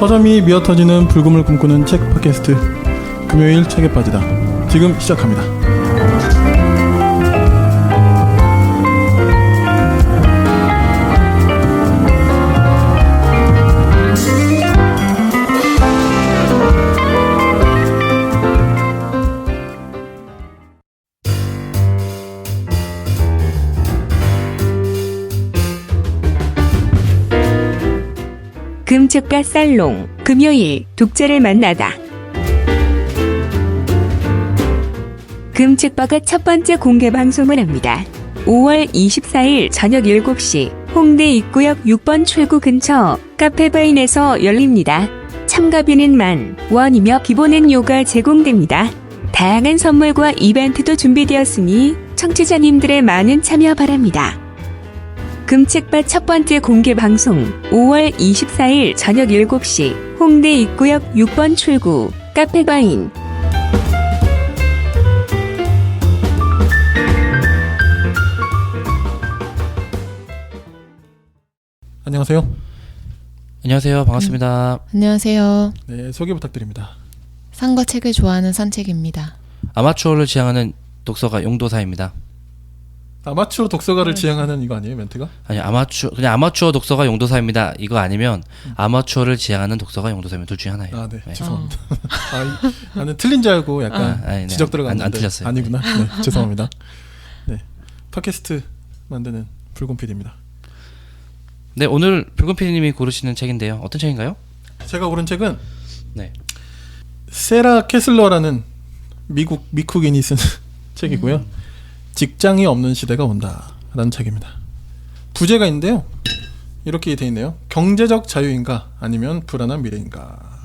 서점이 미어터지는 불금을 꿈꾸는 책 팟캐스트 금요일 책에 빠지다 지금 시작합니다. 금책가 살롱 금요일 독자를 만나다. 금책바가 첫 번째 공개 방송을 합니다. 5월 24일 저녁 7시 홍대 입구역 6번 출구 근처 카페바인에서 열립니다. 참가비는 10,000원이며 기본 앤요가 제공됩니다. 다양한 선물과 이벤트도 준비되었으니 청취자님들의 많은 참여 바랍니다. 금책바 첫 번째 공개 방송 5월 24일 저녁 7시 홍대 입구역 6번 출구 카페바인. 안녕하세요. 안녕하세요. 반갑습니다. 안녕하세요. 네, 소개 부탁드립니다. 산과 책을 좋아하는 산책입니다. 아마추어를 지향하는 독서가 용도사입니다. 아마추어 독서가를 지향하는 이거 아니에요, 멘트가? 아니, 그냥 아마추어 독서가 용도사입니다. 이거 아니면 아마추어를 지향하는 독서가 용도사입니다. 둘 중에 하나예요. 아, 네. 네. 죄송합니다. 나는 틀린 줄 알고 약간 아니, 네. 지적 들어갔는데 안 틀렸어요. 아니구나. 네, 죄송합니다. 네, 팟캐스트 만드는 붉은 PD입니다. 네, 오늘 붉은 PD님이 고르시는 책인데요. 어떤 책인가요? 제가 고른 책은 네. 세라 캐슬러라는 미국인이 쓴 책이고요. 직장이 없는 시대가 온다라는 책입니다. 부제가 있는데요. 이렇게 돼 있네요. 경제적 자유인가 아니면 불안한 미래인가.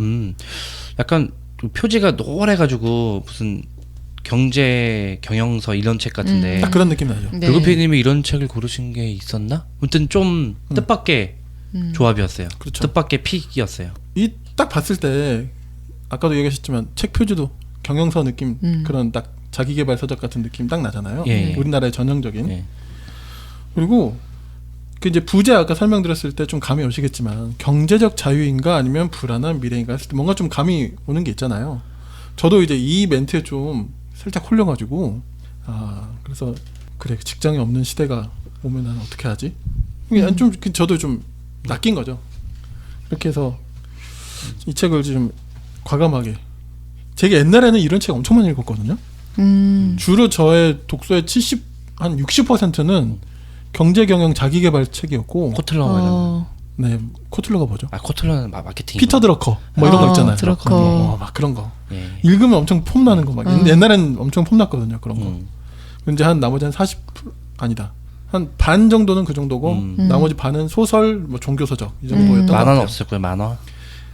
약간 좀 표지가 노래가지고 무슨 경제 경영서 이런 책 같은데. 딱 그런 느낌 나죠. 네. 붉은 PD님이 이런 책을 고르신 게 있었나? 아무튼 좀 뜻밖의 조합이었어요. 그렇죠. 뜻밖의 픽이었어요. 이 딱 봤을 때 아까도 얘기하셨지만 책 표지도 경영서 느낌 그런 딱 자기계발 서적 같은 느낌 딱 나잖아요. 예. 우리나라의 전형적인. 예. 그리고 그 이제 부제 아까 설명드렸을 때 좀 감이 오시겠지만 경제적 자유인가 아니면 불안한 미래인가 했을 때 뭔가 좀 감이 오는 게 있잖아요. 저도 이제 이 멘트에 좀 살짝 홀려가지고 그래서 그래 직장이 없는 시대가 오면 난 어떻게 하지? 좀 저도 좀 낚인 거죠. 이렇게 해서 이 책을 좀 과감하게 제가 옛날에는 이런 책 엄청 많이 읽었거든요. 주로 저의 독서의 60%는 경제경영 자기계발 책이었고 코틀러 네, 코틀러가 뭐죠? 코틀러는 마케팅. 피터 드러커 뭐 이런 거 있잖아요. 드러커. 막 그런 거 예. 읽으면 엄청 폼나는 거 막 옛날에는 엄청 폼났거든요. 그런 거. 이제 한 나머지 한 40% 아니다. 한 반 정도는 그 정도고 나머지 반은 소설, 뭐 종교서적 이 정도였던 것 만화는 같아요. 없었고요.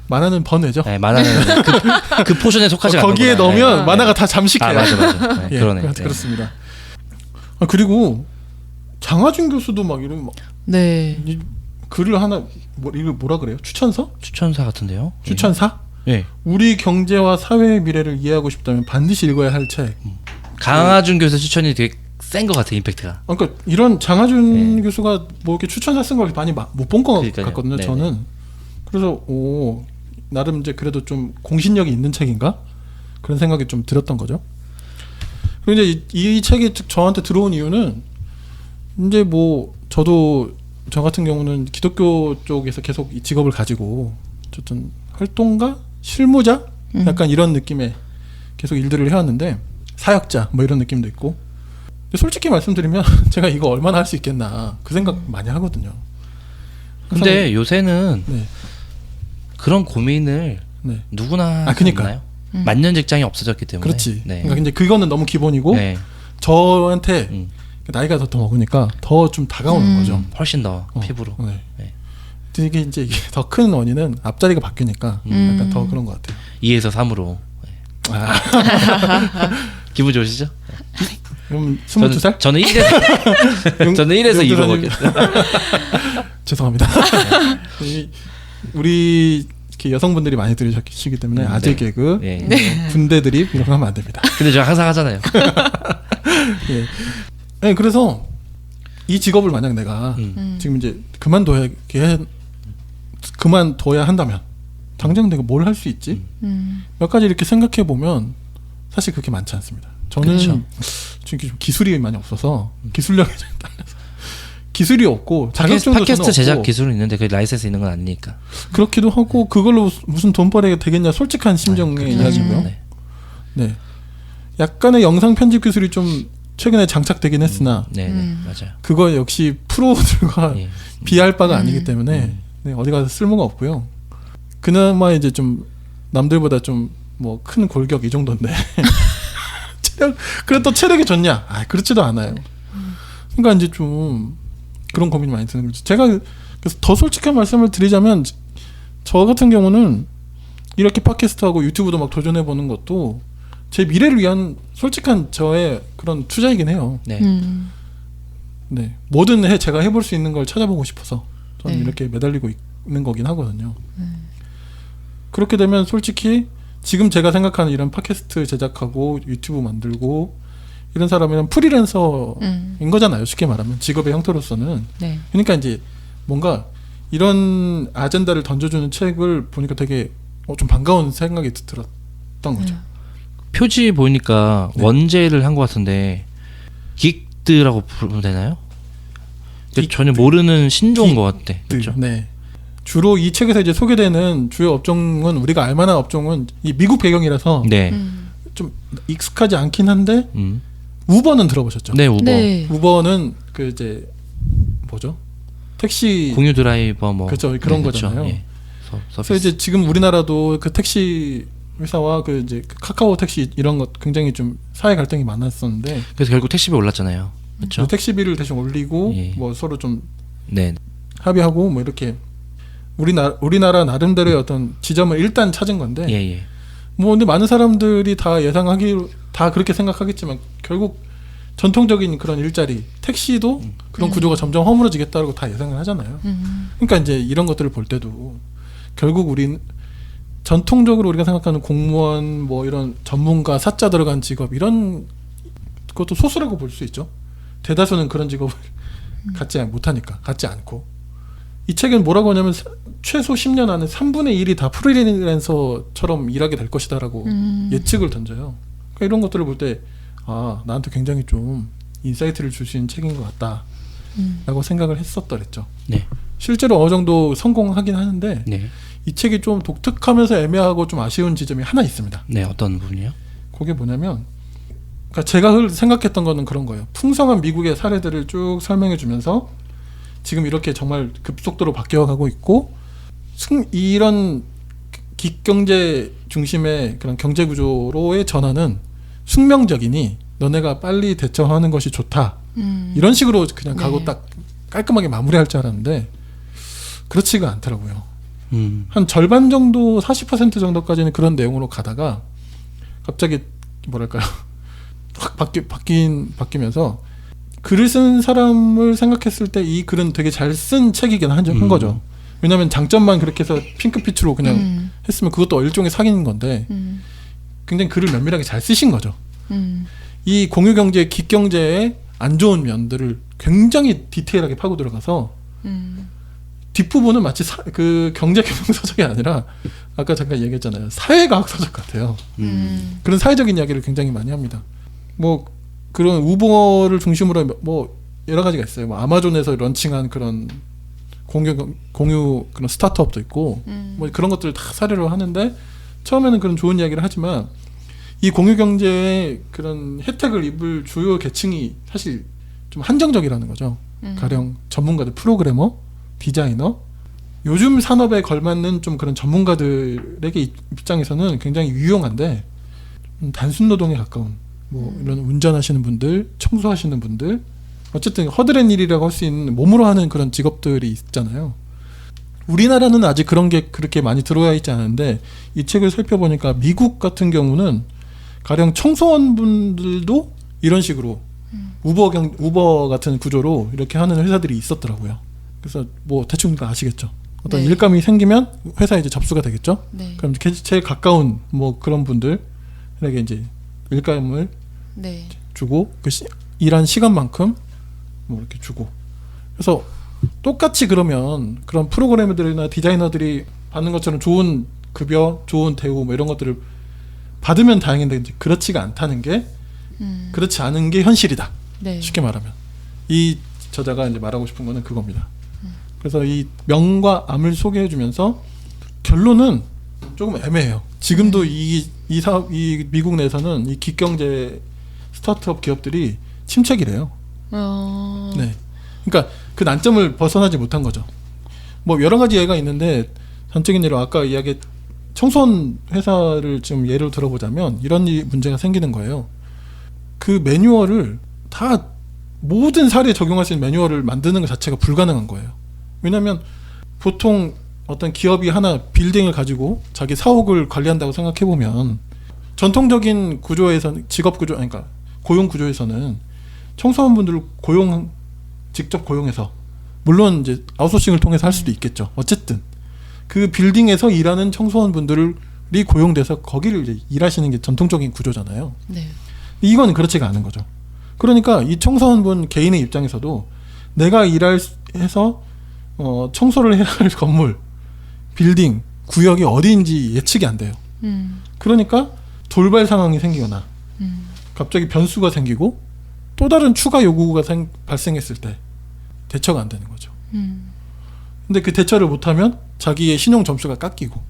만화는 번외죠. 네, 만화는 그 포션에 속하지 않는 거기에 거구나. 넣으면 네. 만화가 다 잠식해요. 맞아. 네, 예, 그러네. 네. 그렇습니다. 그리고 장하준 교수도 막 이런 막 네. 이 글을 하나 이걸 뭐라 그래요? 추천서? 추천사 같은데요? 추천사? 예. 우리 경제와 사회의 미래를 이해하고 싶다면 반드시 읽어야 할 책. 강하준 교수 추천이 되게 센 것 같아, 임팩트가. 그러니까 이런 장하준 교수가 뭐 이렇게 추천사 쓴 걸 많이 못 본 것 같거든요. 네네. 저는. 그래서 나름 이제 그래도 좀 공신력이 있는 책인가? 그런 생각이 좀 들었던 거죠. 그리고 이제 이 책이 저한테 들어온 이유는 이제 뭐 저도 저 같은 경우는 기독교 쪽에서 계속 이 직업을 가지고 어쨌든 활동가? 실무자? 약간 이런 느낌의 계속 일들을 해왔는데 사역자 뭐 이런 느낌도 있고 근데 솔직히 말씀드리면 제가 이거 얼마나 할 수 있겠나 그 생각 많이 하거든요. 근데 요새는 네. 그런 고민을 네. 누구나 그니까. 하나요? 만년 직장이 없어졌기 때문에. 그렇지. 네. 그러니까 이제 그거는 너무 기본이고 네. 저한테 나이가 더 먹으니까 더 좀 다가오는 거죠. 훨씬 더 피부로. 네. 네. 이게 더 큰 원인은 앞자리가 바뀌니까 약간 더 그런 것 같아요. 2에서 3으로. 기분 좋으시죠? 그럼 22살? 저는 1에서 저는 1에서 2로 먹겠어요. 죄송합니다. 우리 이렇게 여성분들이 많이 들으시기 때문에 아재 개그, 군대 드립 이런 거 하면 안 됩니다. 근데 제가 항상 하잖아요. 예. 네, 그래서 이 직업을 만약 내가 지금 이제 그만둬야 한다면 당장 내가 뭘 할 수 있지? 몇 가지 이렇게 생각해 보면 사실 그렇게 많지 않습니다. 저는 그렇죠. 지금 좀 기술이 많이 없어서 기술력이 좀 딸려서 기술이 없고 자격증도 팟캐스트 저는 제작 없고 기술은 있는데 그 라이센스 있는 건 아니니까. 그렇기도 하고 그걸로 무슨 돈벌이가 되겠냐 솔직한 심정의 그렇죠. 이야기고요. 네. 네, 약간의 영상 편집 기술이 좀 최근에 장착되긴 했으나 네, 맞아요. 그거 역시 프로들과 예. 비할 바가 아니기 때문에 네, 어디 가서 쓸모가 없고요. 그나마 이제 좀 남들보다 좀 뭐 큰 골격 이 정도인데 체력 그래도 체력이 좋냐? 아 그렇지도 않아요. 그러니까 이제 좀 그런 고민이 많이 드는 거죠. 제가 그래서 더 솔직한 말씀을 드리자면 저 같은 경우는 이렇게 팟캐스트하고 유튜브도 막 도전해 보는 것도 제 미래를 위한 솔직한 저의 그런 투자이긴 해요. 네. 네, 뭐든 제가 해볼 수 있는 걸 찾아보고 싶어서 저는 네. 이렇게 매달리고 있는 거긴 하거든요. 그렇게 되면 솔직히 지금 제가 생각하는 이런 팟캐스트 제작하고 유튜브 만들고 이런 사람이란 프리랜서인 거잖아요. 쉽게 말하면 직업의 형태로서는. 네. 그러니까 이제 뭔가 이런 아젠다를 던져주는 책을 보니까 되게 좀 반가운 생각이 들었던 거죠. 표지 보니까 네. 원제를 한 것 같은데 긱드라고 부르면 되나요? 전혀 모르는 신조어인 것 같아. 그렇죠? 네. 주로 이 책에서 이제 소개되는 주요 업종은 우리가 알만한 업종은 이 미국 배경이라서 네. 좀 익숙하지 않긴 한데 음. 우버는 들어보셨죠? 네, 우버. 네. 우버는 그 이제 뭐죠? 택시 공유 드라이버 뭐 그렇죠. 그런 거잖아요. 예. 그래서 서비스. 이제 지금 우리나라도 그 택시 회사와 그 이제 그 카카오 택시 이런 것 굉장히 좀 사회 갈등이 많았었는데 그래서 결국 택시비 올랐잖아요. 그렇죠? 택시비를 대신 올리고 예. 뭐 서로 좀 네. 합의하고 뭐 이렇게 우리나라 나름대로의 어떤 지점을 일단 찾은 건데 예, 예. 뭐 근데 많은 사람들이 다 예상하기로 다 그렇게 생각하겠지만 결국 전통적인 그런 일자리 택시도 그런 구조가 점점 허물어지겠다고 다 예상을 하잖아요. 그러니까 이제 이런 것들을 볼 때도 결국 우린 전통적으로 우리가 생각하는 공무원 뭐 이런 전문가 사자 들어간 직업 이런 것도 소수라고 볼 수 있죠. 대다수는 그런 직업을 갖지 못하니까 갖지 않고 이 책은 뭐라고 하냐면 최소 10년 안에 3분의 1이 다 프리랜서처럼 일하게 될 것이다라고 예측을 던져요. 그러니까 이런 것들을 볼 때 아 나한테 굉장히 좀 인사이트를 줄 수 있는 책인 것 같다라고 생각을 했었더랬죠. 네. 실제로 어느 정도 성공하긴 하는데 네. 이 책이 좀 독특하면서 애매하고 좀 아쉬운 지점이 하나 있습니다. 네, 어떤 부분이요? 그게 뭐냐면 그러니까 제가 생각했던 거는 그런 거예요. 풍성한 미국의 사례들을 쭉 설명해 주면서 지금 이렇게 정말 급속도로 바뀌어가고 있고 이런 기경제 중심의 그런 경제 구조로의 전환은 숙명적이니 너네가 빨리 대처하는 것이 좋다. 이런 식으로 그냥 가고 네. 딱 깔끔하게 마무리할 줄 알았는데 그렇지가 않더라고요. 음. 한 절반 정도 40% 정도까지는 그런 내용으로 가다가 갑자기 뭐랄까요 확 바뀌면서 글을 쓴 사람을 생각했을 때 이 글은 되게 잘 쓴 책이긴 한 거죠. 왜냐하면 장점만 그렇게 해서 핑크빛으로 그냥 했으면 그것도 일종의 사기인 건데 굉장히 글을 면밀하게 잘 쓰신 거죠. 이 공유경제, 기경제의 안 좋은 면들을 굉장히 디테일하게 파고 들어가서 뒷부분은 마치 그 경제경영서적이 아니라 아까 잠깐 얘기했잖아요. 사회과학서적 같아요. 그런 사회적인 이야기를 굉장히 많이 합니다. 뭐 그런 우버를 중심으로 뭐 여러 가지가 있어요. 뭐 아마존에서 런칭한 그런 공유 그런 스타트업도 있고 뭐 그런 것들을 다 사례로 하는데 처음에는 그런 좋은 이야기를 하지만 이 공유 경제의 그런 혜택을 입을 주요 계층이 사실 좀 한정적이라는 거죠. 가령 전문가들, 프로그래머, 디자이너, 요즘 산업에 걸맞는 좀 그런 전문가들에게 입장에서는 굉장히 유용한데 단순 노동에 가까운 뭐 이런 운전하시는 분들, 청소하시는 분들, 어쨌든 허드렛 일이라고 할 수 있는 몸으로 하는 그런 직업들이 있잖아요. 우리나라는 아직 그런 게 그렇게 많이 들어와 있지 않은데 이 책을 살펴보니까 미국 같은 가령 청소원분들도 이런 식으로 우버 같은 구조로 이렇게 하는 회사들이 있었더라고요. 그래서 뭐 대충 다 아시겠죠. 어떤 네. 일감이 생기면 회사에 이제 접수가 되겠죠. 네. 그럼 제일 가까운 뭐 그런 분들에게 이제 일감을 네. 주고 일한 시간만큼 뭐 이렇게 주고 그래서 똑같이 그러면 그런 프로그래머들이나 디자이너들이 받는 것처럼 좋은 급여, 좋은 대우 뭐 이런 것들을 받으면 다행인데 이제 그렇지가 않다는 게 그렇지 않은 게 현실이다. 네. 쉽게 말하면 이 저자가 이제 말하고 싶은 거는 그겁니다. 그래서 이 명과 암을 소개해주면서 결론은 조금 애매해요. 지금도 이 미국 내에서는 이 기경제 스타트업 기업들이 침체기래요. 네. 그러니까 그 난점을 벗어나지 못한 거죠. 뭐 여러 가지 예가 있는데 전적인 예로 아까 이야기 청소년 회사를 좀 예를 들어보자면 이런 문제가 생기는 거예요. 그 매뉴얼을 다 모든 사례에 적용할 수 있는 매뉴얼을 만드는 것 자체가 불가능한 거예요. 왜냐하면 보통 어떤 기업이 하나 빌딩을 가지고 자기 사옥을 관리한다고 생각해 보면 전통적인 구조에서는 직업 구조, 아니 그러니까 고용 구조에서는 청소년분들을 직접 고용해서 물론 이제 아웃소싱을 통해서 할 수도 있겠죠. 어쨌든 그 빌딩에서 일하는 청소년분들이 고용돼서 거기를 이제 일하시는 게 전통적인 구조잖아요. 네. 이건 그렇지가 않은 거죠. 그러니까 이 청소년분 개인의 입장에서도 내가 해서 청소를 해야 할 건물, 빌딩, 구역이 어디인지 예측이 안 돼요. 그러니까 돌발 상황이 생기거나 갑자기 변수가 생기고 또 다른 추가 요구가 발생했을 때 대처가 안 되는 거죠. 근데 그 대처를 못하면 자기의 신용 점수가 깎이고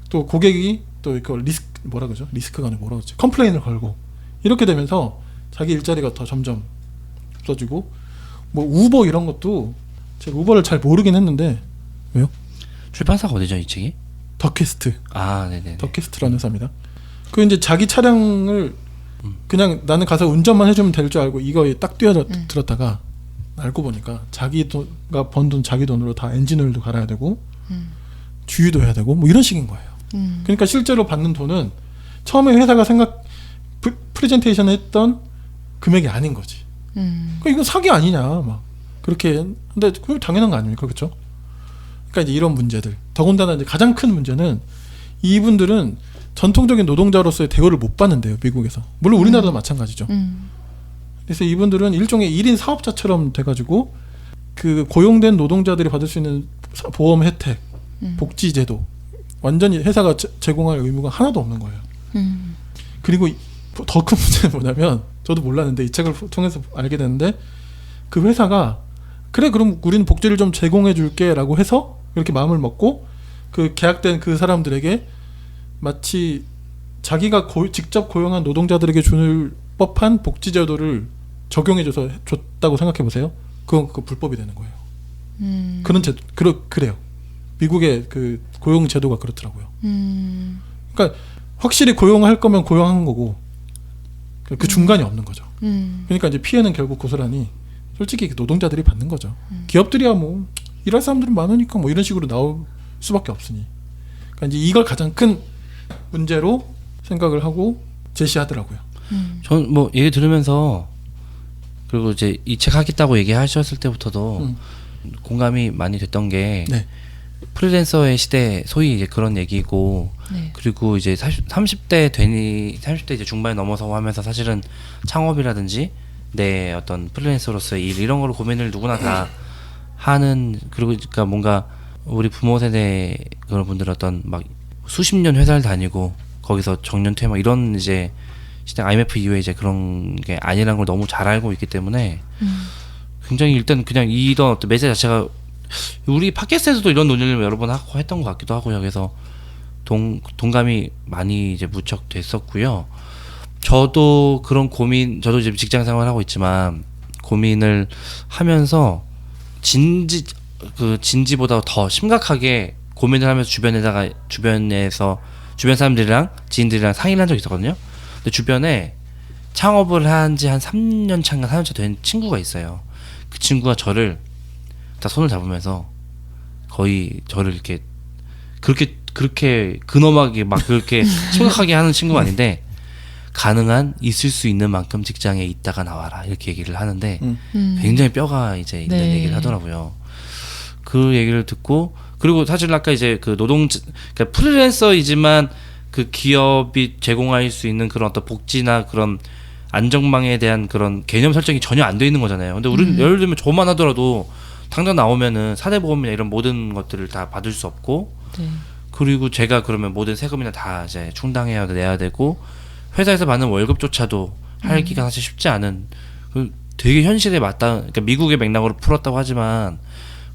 또 고객이 또 이거 뭐라 그러죠? 리스크가 아니라 뭐라 그러지? 컴플레인을 걸고 이렇게 되면서 자기 일자리가 더 점점 없어지고 뭐 우버 이런 것도 제가 우버를 잘 모르긴 했는데 왜요? 출판사가 어디죠 이 책이? 더캐스트. 아, 네네. 더캐스트라는 회사입니다. 그 이제 자기 차량을 그냥 나는 가서 운전만 해주면 될 줄 알고 이거에 딱 뛰어들었다가 알고 보니까 자기가 번 돈 자기 돈으로 다 엔진오일도 갈아야 되고 주유도 해야 되고 뭐 이런 식인 거예요. 그러니까 실제로 받는 돈은 처음에 회사가 프레젠테이션 했던 금액이 아닌 거지. 그러니까 이거 사기 아니냐 막 그렇게. 근데 그게 당연한 거 아닙니까, 그렇죠? 그러니까 이제 이런 문제들. 더군다나 이제 가장 큰 문제는 이분들은 전통적인 노동자로서의 대우를 못 받는데요, 미국에서. 물론 우리나라도 마찬가지죠. 그래서 이분들은 일종의 1인 사업자처럼 돼가지고 그 고용된 노동자들이 받을 수 있는 보험 혜택, 복지 제도 완전히 회사가 제공할 의무가 하나도 없는 거예요. 그리고 더 큰 문제는 뭐냐면 저도 몰랐는데 이 책을 통해서 알게 됐는데 그 회사가 그래 그럼 우리는 복지를 좀 제공해 줄게 라고 해서 이렇게 마음을 먹고 그 계약된 그 사람들에게 마치 자기가 직접 고용한 노동자들에게 줄 법한 복지 제도를 적용해줘서 줬다고 생각해 보세요. 그건 불법이 되는 거예요. 그런 제도 그래요. 미국의 그 고용 제도가 그렇더라고요. 그러니까 확실히 고용할 거면 고용한 거고 그 중간이 없는 거죠. 그러니까 이제 피해는 결국 고스란히 솔직히 노동자들이 받는 거죠. 기업들이야 뭐 일할 사람들이 많으니까 뭐 이런 식으로 나올 수밖에 없으니. 그러니까 이제 이걸 가장 큰 문제로 생각을 하고 제시하더라고요. 전 뭐 얘기 들으면서 그리고 이제 이 책 하겠다고 얘기하셨을 때부터도 공감이 많이 됐던 게 네. 프리랜서의 시대 소위 이제 그런 얘기고 네. 그리고 이제 30대 이제 중반에 넘어서 하면서 사실은 창업이라든지 내 어떤 프리랜서로서의 일 이런 거를 고민을 누구나 다 하는. 그리고 그러니까 뭔가 우리 부모 세대 그런 분들 어떤 막 수십 년 회사를 다니고 거기서 정년퇴 막 이런 이제 시대 IMF 이후에 이제 그런 게 아니라는 걸 너무 잘 알고 있기 때문에 굉장히 일단 그냥 이런 어떤 메시지 자체가 우리 팟캐스트에서도 이런 논의를 여러 번 하고 했던 것 같기도 하고요. 그래서 동감이 많이 이제 무척 됐었고요. 저도 그런 고민, 저도 이제 직장 생활하고 있지만 고민을 하면서 진지보다 더 심각하게 고민을 하면서 주변에서 주변 사람들이랑 지인들이랑 상의를 한 적이 있었거든요. 근데 주변에 창업을 한 지 한 3년 차인가 4년 차 된 친구가 있어요. 그 친구가 저를 다 손을 잡으면서 거의 저를 이렇게 그렇게 근엄하게 막 그렇게 심각하게 하는 친구가 아닌데 가능한 있을 수 있는 만큼 직장에 있다가 나와라 이렇게 얘기를 하는데 굉장히 뼈가 이제 있는 네. 얘기를 하더라고요. 그 얘기를 듣고 그리고 사실 아까 이제 그 그러니까 프리랜서이지만 그 기업이 제공할 수 있는 그런 어떤 복지나 그런 안정망에 대한 그런 개념 설정이 전혀 안 돼 있는 거잖아요. 근데 우리는 예를 들면 저만 하더라도 당장 나오면은 사대보험이나 이런 모든 것들을 다 받을 수 없고 네. 그리고 제가 그러면 모든 세금이나 다 이제 충당해야 내야 되고 회사에서 받는 월급조차도 하기가 사실 쉽지 않은 되게 현실에 맞다. 그러니까 미국의 맥락으로 풀었다고 하지만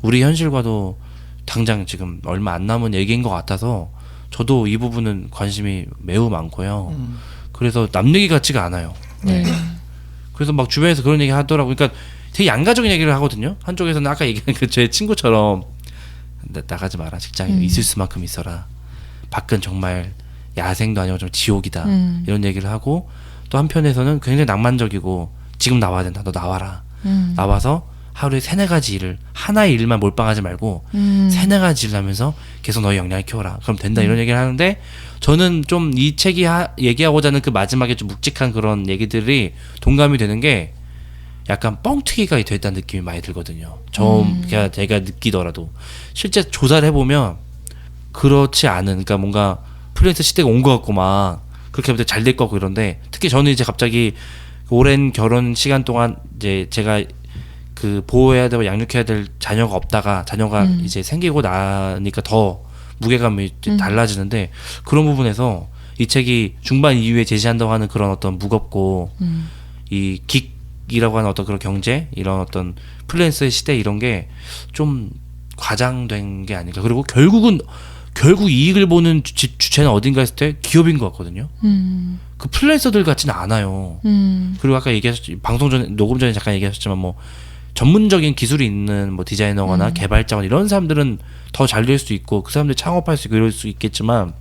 우리 현실과도 당장 지금 얼마 안 남은 얘기인 것 같아서 저도 이 부분은 관심이 매우 많고요. 그래서 남 얘기 같지가 않아요. 네. 그래서 막 주변에서 그런 얘기 하더라고요. 그러니까 되게 양가적인 얘기를 하거든요. 한쪽에서는 아까 얘기한 그 제 친구처럼 나가지 마라. 직장에 있을 수만큼 있어라. 밖은 정말 야생도 아니고 좀 지옥이다. 이런 얘기를 하고 또 한편에서는 굉장히 낭만적이고 지금 나와야 된다. 너 나와라. 나와서 하루에 3-4가지 일을 하나의 일만 몰빵하지 말고 3-4가지 일을 하면서 계속 너의 역량을 키워라. 그럼 된다. 이런 얘기를 하는데 저는 좀 이 책이 얘기하고자 하는 그 마지막에 좀 묵직한 그런 얘기들이 동감이 되는 게 약간 뻥튀기가 됐다는 느낌이 많이 들거든요. 제가 느끼더라도 실제 조사를 해보면 그렇지 않은, 그러니까 뭔가 프리랜서 시대가 온 것 같고 막 그렇게 하면 잘 될 것 같고 이런데 특히 저는 이제 갑자기 오랜 결혼 시간 동안 이제 제가 그 보호해야 되고 양육해야 될 자녀가 없다가 자녀가 이제 생기고 나니까 더 무게감이 달라지는데 그런 부분에서 이 책이 중반 이후에 제시한다고 하는 그런 어떤 무겁고 이 긱이라고 하는 어떤 그런 경제 이런 어떤 프리랜서의 시대 이런 게 좀 과장된 게 아닌가. 그리고 결국 이익을 보는 주체는 어딘가 했을 때 기업인 것 같거든요. 그 프리랜서들 같지는 않아요. 그리고 아까 방송 전에 녹음 전에 잠깐 얘기하셨지만 뭐 전문적인 기술이 있는 뭐 디자이너거나 개발자거나 이런 사람들은 더 잘 될 수 있고 그 사람들이 창업할 수 있고 이럴 수 있겠지만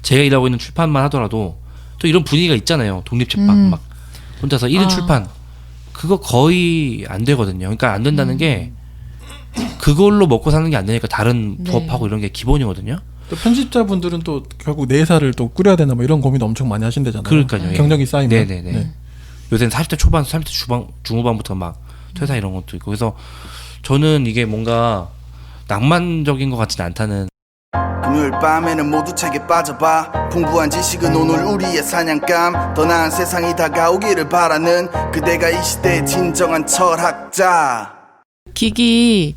제가 일하고 있는 출판만 하더라도 또 이런 분위기가 있잖아요. 독립출판 막 혼자서 1인 출판 그거 거의 안 되거든요. 그러니까 안 된다는 게 그걸로 먹고 사는 게 안 되니까 다른 부업하고 이런 게 기본이거든요. 또 편집자분들은 또 결국 내 회사를 또 꾸려야 되나 뭐 이런 고민 엄청 많이 하신대잖아요. 그러니까요. 경력이 쌓이면. 네네네. 네. 요새는 40대 초반, 30대 중후반부터 막 퇴사 이런 것도 있고 그래서 저는 이게 뭔가 낭만적인 것 같지는 않다는. 금요일 밤에는 모두 책에 빠져봐. 풍부한 지식은 오늘 우리의 사냥감. 더 나은 세상이 다가오기를 바라는 그대가 이 시대의 진정한 철학자. 긱이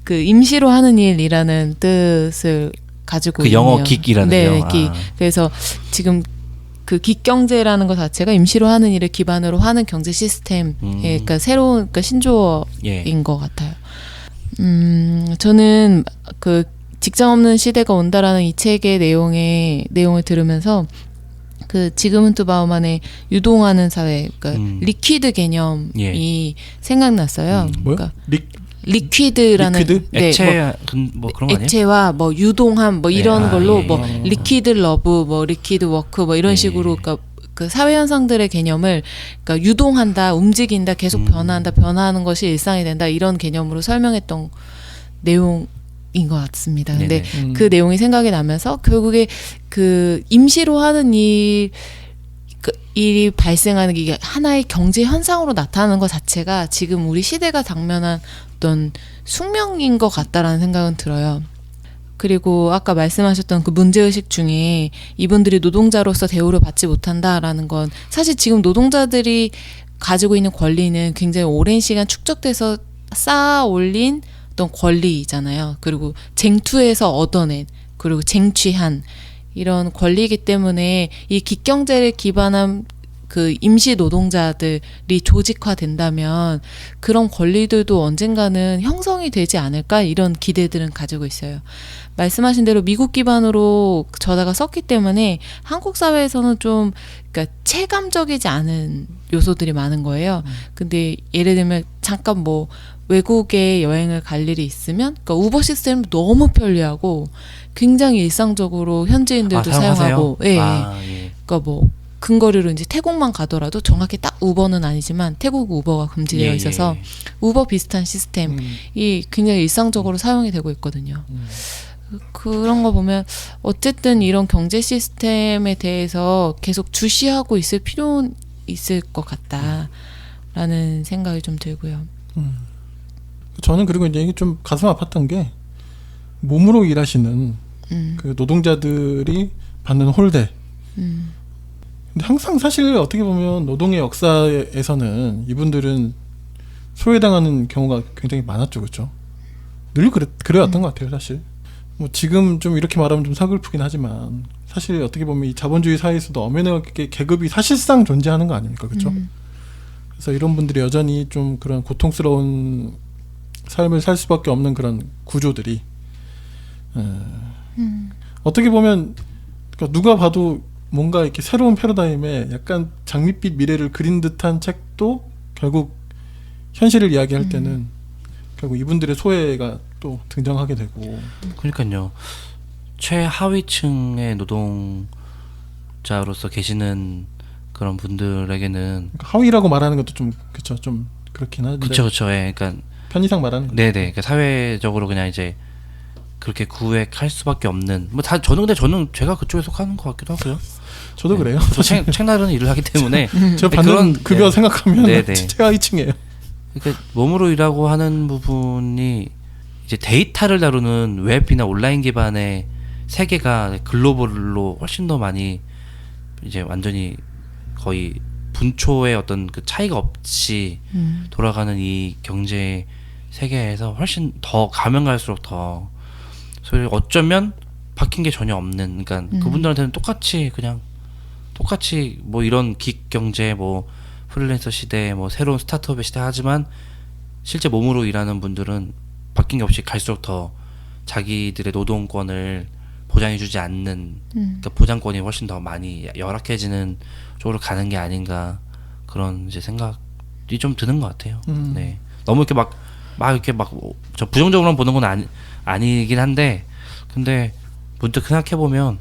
그 임시로 하는 일이라는 뜻을 가지고 그 영어 있네요. 긱이라는요. 네, 긱. 그래서 지금 그 긱경제라는 것 자체가 임시로 하는 일을 기반으로 하는 경제 시스템, 그러니까 새로운 그러니까 신조어인 것 같아요. 저는 그 직장 없는 시대가 온다라는 이 책의 내용을 들으면서 그 지금은 또 마음안에 유동하는 사회, 그러니까 리퀴드 개념이 생각났어요. 뭐요? 그러니까 리퀴드라는 리퀴드? 액체 뭐 그런 거 아니에요? 액체와 뭐 유동함 뭐 이런 걸로 예. 뭐 리퀴드 러브 뭐 리퀴드 워크 뭐 이런 식으로 그러니까 그 사회 현상들의 개념을 그러니까 유동한다, 움직인다, 계속 변화한다, 변화하는 것이 일상이 된다 이런 개념으로 설명했던 내용인 것 같습니다. 근데 그 내용이 생각이 나면서 결국에 그 임시로 하는 일이 발생하는 게 하나의 경제 현상으로 나타나는 것 자체가 지금 우리 시대가 당면한 어떤 숙명인 것 같다라는 생각은 들어요. 그리고 아까 말씀하셨던 그 문제의식 중에 이분들이 노동자로서 대우를 받지 못한다라는 건 사실 지금 노동자들이 가지고 있는 권리는 굉장히 오랜 시간 축적돼서 쌓아 올린 어떤 권리잖아요. 그리고 쟁투에서 얻어낸 그리고 쟁취한 이런 권리이기 때문에 이 긱경제를 기반한 그 임시 노동자들이 조직화된다면 그런 권리들도 언젠가는 형성이 되지 않을까 이런 기대들은 가지고 있어요. 말씀하신 대로 미국 기반으로 저자가 썼기 때문에 한국 사회에서는 좀 그러니까 체감적이지 않은 요소들이 많은 거예요. 근데 예를 들면 잠깐 뭐 외국에 여행을 갈 일이 있으면 그러니까 우버 시스템은 너무 편리하고 굉장히 일상적으로 현지인들도 사용하고 예. 그러니까 뭐 근거리로 이제 태국만 가더라도 정확히 딱 우버는 아니지만 태국 우버가 금지되어 있어서 우버 비슷한 시스템이 굉장히 일상적으로 사용이 되고 있거든요. 그런 거 보면 어쨌든 이런 경제 시스템에 대해서 계속 주시하고 있을 필요는 있을 것 같다라는 생각이 좀 들고요. 저는 그리고 이제 이게 좀 가슴 아팠던 게 몸으로 일하시는 그 노동자들이 받는 홀대. 근데 항상 사실 어떻게 보면 노동의 역사에서는 이분들은 소외당하는 경우가 굉장히 많았죠, 그렇죠? 늘 그래왔던 것 같아요, 사실. 뭐 지금 좀 이렇게 말하면 좀 서글프긴 하지만 사실 어떻게 보면 이 자본주의 사회에서도 엄연하게 계급이 사실상 존재하는 거 아닙니까, 그렇죠? 그래서 이런 분들이 여전히 좀 그런 고통스러운 삶을 살 수밖에 없는 그런 구조들이 어떻게 보면 그러니까 누가 봐도 뭔가 이렇게 새로운 패러다임에 약간 장밋빛 미래를 그린 듯한 책도 결국 현실을 이야기할 때는 결국 이분들의 소외가 또 등장하게 되고. 그러니까요. 최하위층의 노동자로서 계시는 그런 분들에게는 그러니까 하위라고 말하는 것도 좀 그쵸, 좀 그렇긴 한데. 그쵸. 예. 그러니까 편의상 말하는 거. 네네. 그러니까 사회적으로 그냥 이제 그렇게 구획할 수밖에 없는. 뭐 다 저는 제가 그쪽에 속하는 것 같기도 하고요. 저도 네. 그래요. 저도 책 나르는 일을 하기 때문에 제가 받는 그런- 급여 네. 생각하면 네네. 최하위층이에요. 그러니까 몸으로 일하고 하는 부분이 이제 데이터를 다루는 웹이나 온라인 기반의 세계가 글로벌로 훨씬 더 많이 이제 완전히 거의 분초의 어떤 그 차이가 없이 돌아가는 이 경제 세계에서 훨씬 더 가면 갈수록 더 소위 어쩌면 바뀐 게 전혀 없는, 그러니까 그분들한테는 똑같이 뭐 이런 기획 경제 뭐 프리랜서 시대 뭐 새로운 스타트업의 시대 하지만 실제 몸으로 일하는 분들은 바뀐 게 없이 갈수록 더 자기들의 노동권을 보장해주지 않는, 그러니까 보장권이 훨씬 더 많이 열악해지는 쪽으로 가는 게 아닌가, 그런 이제 생각이 좀 드는 것 같아요. 네, 너무 이렇게 막 이렇게 저 부정적으로만 보는 건 아니긴 한데, 근데 문득 생각해 보면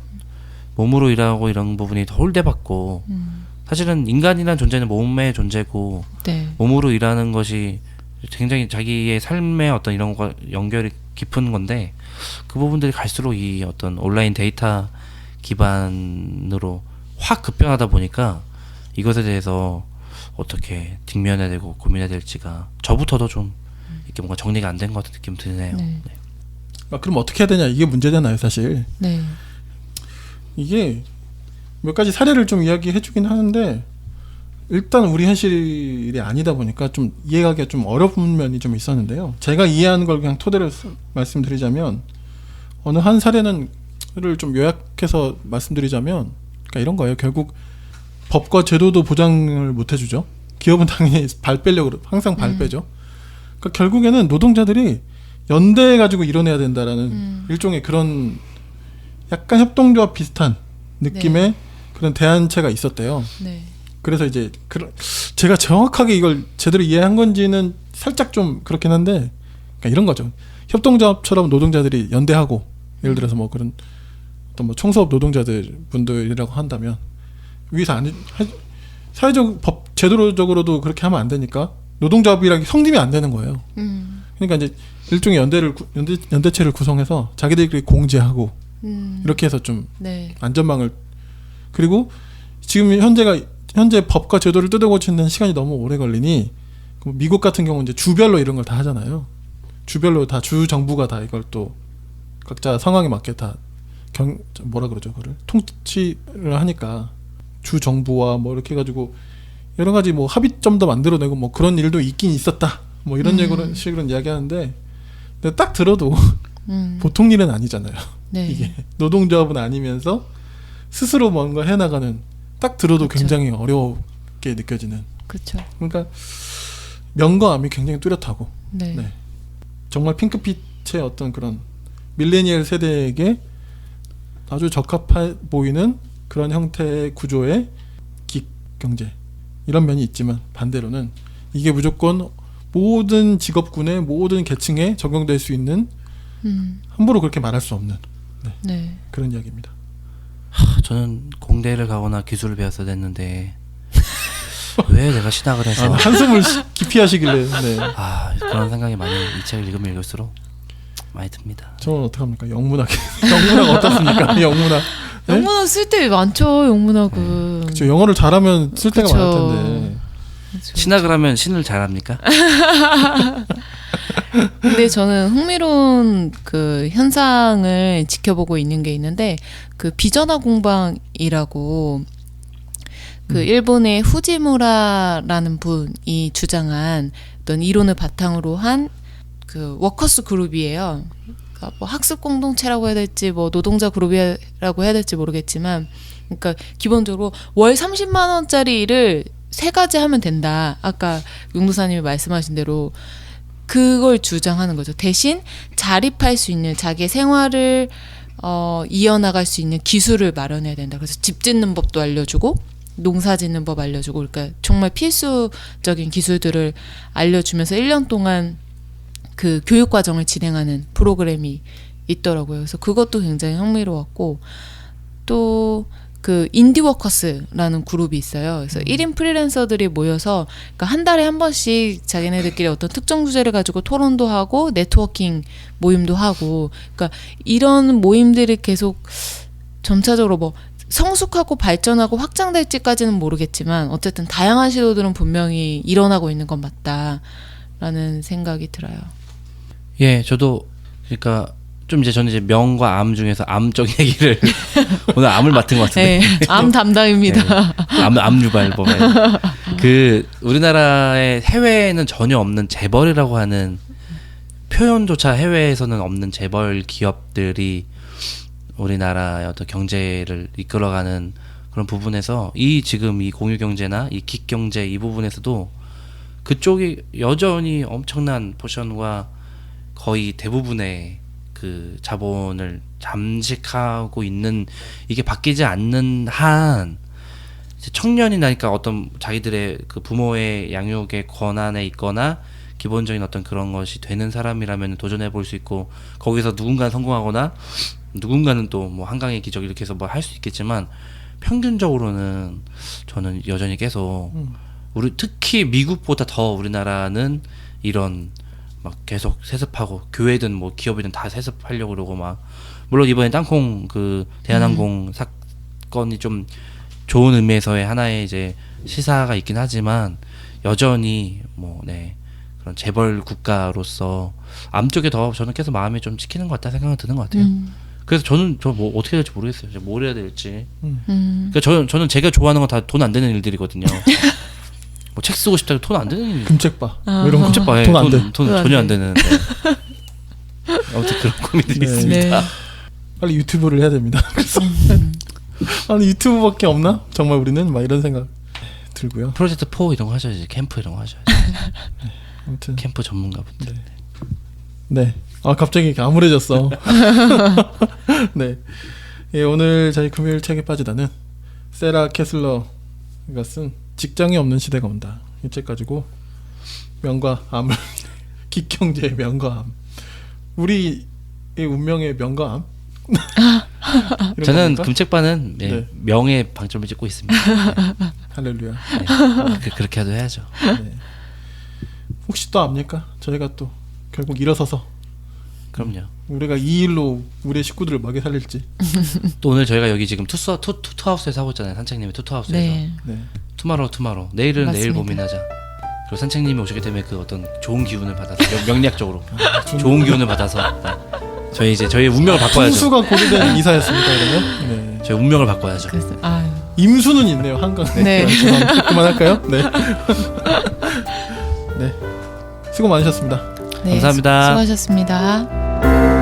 몸으로 일하고 이런 부분이 더 홀대받고, 사실은 인간이라는 존재는 몸의 존재고 네. 몸으로 일하는 것이 굉장히 자기의 삶의 어떤 이런 거 연결이 깊은 건데, 그 부분들이 갈수록 이 어떤 온라인 데이터 기반으로 확 급변하다 보니까 이것에 대해서 어떻게 직면해야 되고 고민해야 될지가 저부터도 좀 이렇게 뭔가 정리가 안 된 것 같은 느낌 드네요. 네. 네. 아, 그럼 어떻게 해야 되냐, 이게 문제잖아요, 사실. 네. 이게 몇 가지 사례를 좀 이야기해 주긴 하는데, 일단 우리 현실이 아니다 보니까 좀 이해하기가 좀 어려운 면이 좀 있었는데요. 제가 이해하는 걸 그냥 토대로 말씀드리자면, 어느 한 사례를 좀 요약해서 말씀드리자면, 그러니까 이런 거예요. 결국 법과 제도도 보장을 못 해주죠. 기업은 당연히 발 빼려고 항상 발 빼죠. 그러니까 결국에는 노동자들이 연대해가지고 이뤄내야 된다라는 일종의 그런 약간 협동조합 비슷한 느낌의 그런 대안체가 있었대요. 네. 그래서 이제 제가 정확하게 이걸 제대로 이해한 건지는 살짝 좀 그렇긴 한데, 그러니까 이런 거죠. 협동조합처럼 노동자들이 연대하고, 예를 들어서 뭐 그런 어떤 뭐 청소업 노동자들 분들이라고 한다면 위에서 사회적 법 제도적으로도 그렇게 하면 안 되니까 노동조합이라는 게 성립이 안 되는 거예요. 그러니까 이제 일종의 연대체를 구성해서 자기들끼리 공제하고 이렇게 해서 좀 네. 안전망을, 그리고 지금 현재 법과 제도를 뜯어고치는 시간이 너무 오래 걸리니, 미국 같은 경우는 이제 주별로 이런 걸 다 하잖아요. 주별로 다 주 정부가 다 이걸 또 각자 상황에 맞게 다 뭐라 그러죠, 그거를 통치를 하니까 주 정부와 뭐 이렇게 해가지고 여러 가지 뭐 합의점도 만들어내고 뭐 그런 일도 있긴 있었다, 뭐 이런 식으로 이야기하는데, 근데 딱 들어도 보통 일은 아니잖아요. 네. 이게 노동조합은 아니면서 스스로 뭔가 해나가는, 딱 들어도 그쵸. 굉장히 어렵게 느껴지는. 그렇죠. 그러니까 명과 암이 굉장히 뚜렷하고, 네. 네. 정말 핑크빛의 어떤 그런 밀레니얼 세대에게 아주 적합해 보이는 그런 형태의 구조의 기경제, 이런 면이 있지만, 반대로는 이게 무조건 모든 직업군의 모든 계층에 적용될 수 있는, 함부로 그렇게 말할 수 없는 네. 그런 이야기입니다. 저는 공대를 가거나 기술을 배웠어야 됐는데 왜 내가 신학을 해서 한숨을 깊이 하시길래. 네. 그런 생각이 많이 이 책을 읽으면 읽을수록 많이 듭니다. 저는 어떡합니까? 영문학. 영문학 어떻습니까? 영문학. 네? 영문학 쓸데 많죠. 영문학은. 그렇죠. 영어를 잘하면 쓸 때가 그쵸. 많을 텐데. 그쵸. 신학을 하면 신을 잘합니까? 근데 저는 흥미로운 그 현상을 지켜보고 있는 게 있는데, 그 비전화 공방이라고 그 일본의 후지무라라는 분이 주장한 어떤 이론을 바탕으로 한 그 워커스 그룹이에요. 뭐 학습 공동체라고 해야 될지 뭐 노동자 그룹이라고 해야 될지 모르겠지만, 그러니까 기본적으로 월 30만 원짜리 일을 3가지 하면 된다. 아까 용도사님이 말씀하신 대로 그걸 주장하는 거죠. 대신 자립할 수 있는 자기의 생활을 이어나갈 수 있는 기술을 마련해야 된다. 그래서 집 짓는 법도 알려주고 농사 짓는 법 알려주고, 그러니까 정말 필수적인 기술들을 알려주면서 1년 동안 그 교육 과정을 진행하는 프로그램이 있더라고요. 그래서 그것도 굉장히 흥미로웠고, 또 그 인디워커스라는 그룹이 있어요. 그래서 1인 프리랜서들이 모여서 그러니까 한 달에 한 번씩 자기네들끼리 어떤 특정 주제를 가지고 토론도 하고 네트워킹 모임도 하고, 그러니까 이런 모임들이 계속 점차적으로 뭐 성숙하고 발전하고 확장될지까지는 모르겠지만 어쨌든 다양한 시도들은 분명히 일어나고 있는 건 맞다라는 생각이 들어요. 예, 저도 그러니까 좀 이제 저는 이제 명과 암 중에서 암 쪽 얘기를 오늘 암을 맡은 것 같은데. 네, 암 담당입니다. 네, 암 유발법에 그 우리나라의 해외에는 전혀 없는 재벌이라고 하는 표현조차 해외에서는 없는 재벌 기업들이 우리나라의 어떤 경제를 이끌어가는 그런 부분에서 지금 이 공유 경제나 이 긱 경제 이 부분에서도 그쪽이 여전히 엄청난 포션과 거의 대부분의 그 자본을 잠식하고 있는, 이게 바뀌지 않는 한 이제 청년이나니까 어떤 자기들의 그 부모의 양육의 권한에 있거나 기본적인 어떤 그런 것이 되는 사람이라면 도전해 볼 수 있고, 거기서 누군가는 성공하거나 누군가는 또 뭐 한강의 기적 이렇게 해서 뭐 할 수 있겠지만, 평균적으로는 저는 여전히 계속 우리 특히 미국보다 더 우리나라는 이런 막 계속 세습하고, 교회든 뭐 기업이든 다 세습하려고 그러고, 막 물론 이번에 땅콩 그 대한항공 사건이 좀 좋은 의미에서의 하나의 이제 시사가 있긴 하지만 여전히 뭐 그런 재벌 국가로서 암 쪽에 더 저는 계속 마음이 좀 찍히는 것 같다 생각이 드는 것 같아요. 그래서 저는 뭐 어떻게 해야 될지 모르겠어요. 이제 뭘 해야 될지. 그러니까 저는 제가 좋아하는 건 다 돈 안 되는 일들이거든요. 뭐 책 쓰고 싶다 해도 돈 안 되는 일. 금책바 이런 거 금책바 돈 안 돼. 돈 전혀 안 되는. 네. 아무튼 그런 고민들이 네. 있습니다. 네. 빨리 유튜브를 해야 됩니다. 그래서 아니 유튜브밖에 없나? 정말 우리는 막 이런 생각 들고요. 프로젝트 4 이런 거 하셔야지. 캠프 이런 거 하셔야지. 아무튼 캠프 전문가분들. 네. 아 갑자기 이렇게 암울해졌어. 네. 예, 오늘 저희 금요일 책에 빠지다는 세라 캐슬러가 쓴 직장이 없는 시대가 온다. 이 책 가지고 명과 암을 긱 경제의 명과 암, 우리의 운명의 명과 암. 이런 저는 겁니까? 금책반은 네. 명의 방점을 찍고 있습니다. 네. 할렐루야. 그렇게 해도 해야죠. 네. 혹시 또 압니까? 저희가 또 결국 일어서서 그럼요. 우리가 이 일로 우리의 식구들을 먹여 살릴지. 또 오늘 저희가 여기 지금 투하우스에서 하고 있잖아요. 산책님이 투하우스에서. 네. 네. 투마로우. 내일은 내일 맞습니다. 고민하자. 그리고 산책님이 오시게 되면 그 어떤 좋은 기운을 받아서 명리학적으로 좋은 기운을 받아서 저희 이제 저희의 운명을 바꿔야죠. 풍수가 고려된 이사였습니까 그러면? 네. 저희 운명을 바꿔야죠. 그래서 임수는 있네요 한강. 네. 그만할까요? 네. 네. 수고 많으셨습니다. 네, 감사합니다. 수고하셨습니다.